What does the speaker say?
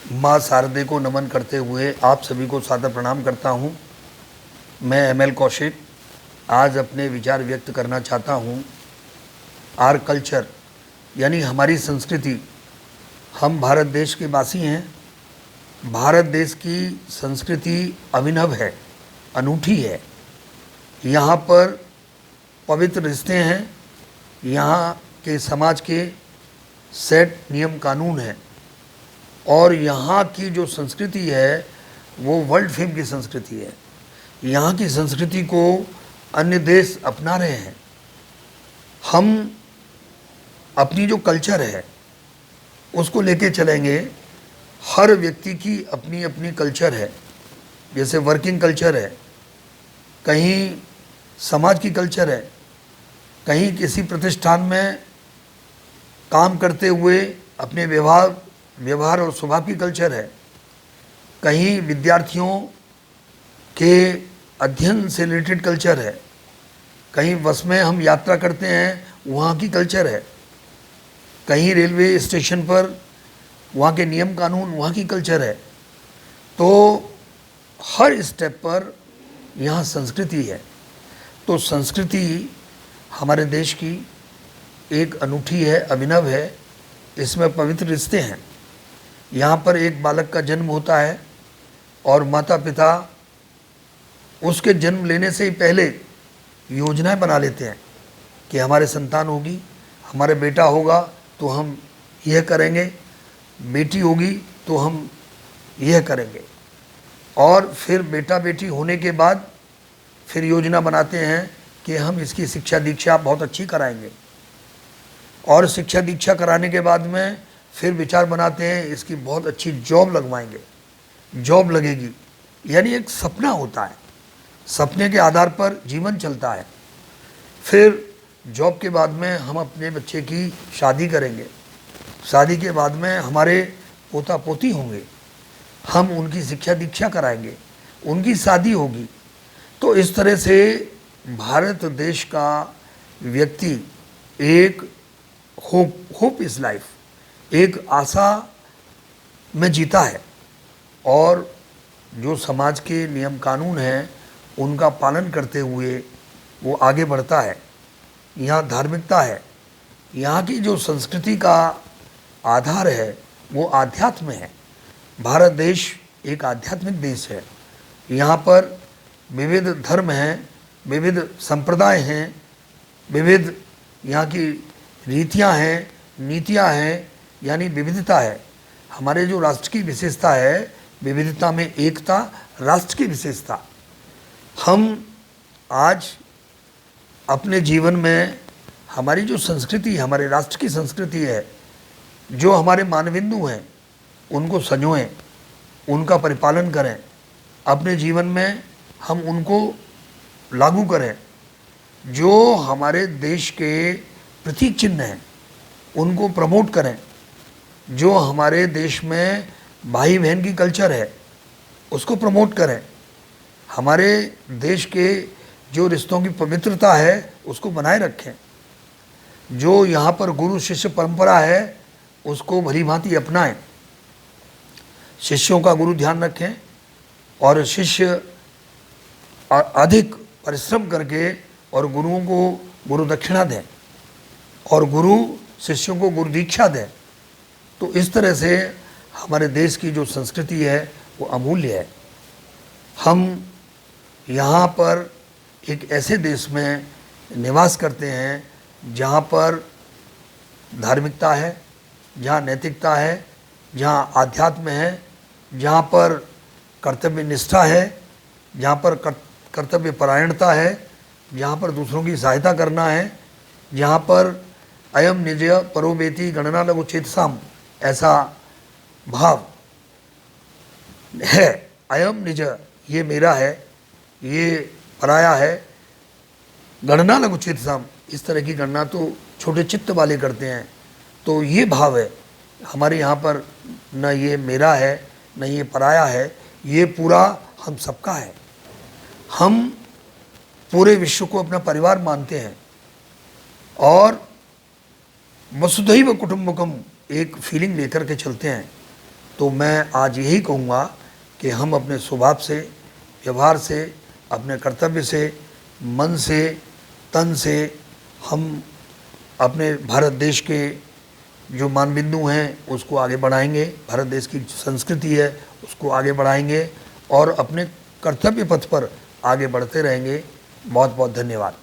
माँ शारदे को नमन करते हुए आप सभी को सादर प्रणाम करता हूँ। मैं एमएल कौशिक आज अपने विचार व्यक्त करना चाहता हूँ। आर कल्चर यानी हमारी संस्कृति। हम भारत देश के वासी हैं। भारत देश की संस्कृति अभिनव है, अनूठी है। यहाँ पर पवित्र रिश्ते हैं, यहाँ के समाज के सेट नियम कानून हैं और यहाँ की जो संस्कृति है वो वर्ल्ड फेम की संस्कृति है। यहाँ की संस्कृति को अन्य देश अपना रहे हैं। हम अपनी जो कल्चर है उसको लेके चलेंगे। हर व्यक्ति की अपनी अपनी कल्चर है। जैसे वर्किंग कल्चर है, कहीं समाज की कल्चर है, कहीं किसी प्रतिष्ठान में काम करते हुए अपने व्यवहार और स्वभाव की कल्चर है, कहीं विद्यार्थियों के अध्ययन से रिलेटेड कल्चर है, कहीं बस में हम यात्रा करते हैं वहाँ की कल्चर है, कहीं रेलवे स्टेशन पर वहाँ के नियम कानून वहाँ की कल्चर है। तो हर स्टेप पर यहाँ संस्कृति है। तो संस्कृति हमारे देश की एक अनूठी है, अभिनव है। इसमें पवित्र रिश्ते हैं। यहाँ पर एक बालक का जन्म होता है और माता पिता उसके जन्म लेने से ही पहले योजनाएं बना लेते हैं कि हमारे संतान होगी, हमारे बेटा होगा तो हम यह करेंगे, बेटी होगी तो हम यह करेंगे। और फिर बेटा बेटी होने के बाद फिर योजना बनाते हैं कि हम इसकी शिक्षा दीक्षा बहुत अच्छी कराएंगे और शिक्षा दीक्षा कराने के बाद में फिर विचार बनाते हैं इसकी बहुत अच्छी जॉब लगवाएंगे, जॉब लगेगी। यानी एक सपना होता है, सपने के आधार पर जीवन चलता है। फिर जॉब के बाद में हम अपने बच्चे की शादी करेंगे, शादी के बाद में हमारे पोता पोती होंगे, हम उनकी शिक्षा दीक्षा कराएंगे, उनकी शादी होगी। तो इस तरह से भारत देश का व्यक्ति एक होप इस लाइफ, एक आशा में जीता है और जो समाज के नियम कानून हैं उनका पालन करते हुए वो आगे बढ़ता है। यहाँ धार्मिकता है। यहाँ की जो संस्कृति का आधार है वो आध्यात्म है। भारत देश एक आध्यात्मिक देश है। यहाँ पर विविध धर्म हैं, विविध संप्रदाय हैं, विविध यहाँ की रीतियाँ हैं, नीतियाँ हैं, यानी विविधता है। हमारे जो राष्ट्र की विशेषता है, विविधता में एकता, राष्ट्र की विशेषता। हम आज अपने जीवन में हमारी जो संस्कृति, हमारे राष्ट्र की संस्कृति है, जो हमारे मानबिंदु हैं उनको संजोएं, उनका परिपालन करें, अपने जीवन में हम उनको लागू करें। जो हमारे देश के प्रतीक चिन्ह हैं उनको प्रमोट करें। जो हमारे देश में भाई बहन की कल्चर है उसको प्रमोट करें। हमारे देश के जो रिश्तों की पवित्रता है उसको बनाए रखें। जो यहाँ पर गुरु शिष्य परंपरा है उसको भली भांति अपनाएं। शिष्यों का गुरु ध्यान रखें और शिष्य अधिक परिश्रम करके और गुरुओं को गुरु दक्षिणा दें और गुरु शिष्यों को गुरु दीक्षा दें। तो इस तरह से हमारे देश की जो संस्कृति है वो अमूल्य है। हम यहाँ पर एक ऐसे देश में निवास करते हैं जहाँ पर धार्मिकता है, जहाँ नैतिकता है, जहाँ आध्यात्म है, जहाँ पर कर्तव्य निष्ठा है, जहाँ पर कर्तव्य परायणता है, जहाँ पर दूसरों की सहायता करना है, जहाँ पर अयम निज परोवेति गणना लघु चेतसाम, ऐसा भाव है। अयम निज, ये मेरा है, ये पराया है। गणना लघु चेतसाम, इस तरह की गणना तो छोटे चित्त वाले करते हैं। तो ये भाव है हमारे यहाँ पर, न ये मेरा है न ये पराया है, ये पूरा हम सबका है। हम पूरे विश्व को अपना परिवार मानते हैं और वसुधैव कुटुंबकम एक फीलिंग लेकर के चलते हैं। तो मैं आज यही कहूँगा कि हम अपने स्वभाव से, व्यवहार से, अपने कर्तव्य से, मन से, तन से हम अपने भारत देश के जो मानबिंदु हैं उसको आगे बढ़ाएंगे, भारत देश की संस्कृति है उसको आगे बढ़ाएंगे और अपने कर्तव्य पथ पर आगे बढ़ते रहेंगे। बहुत बहुत धन्यवाद।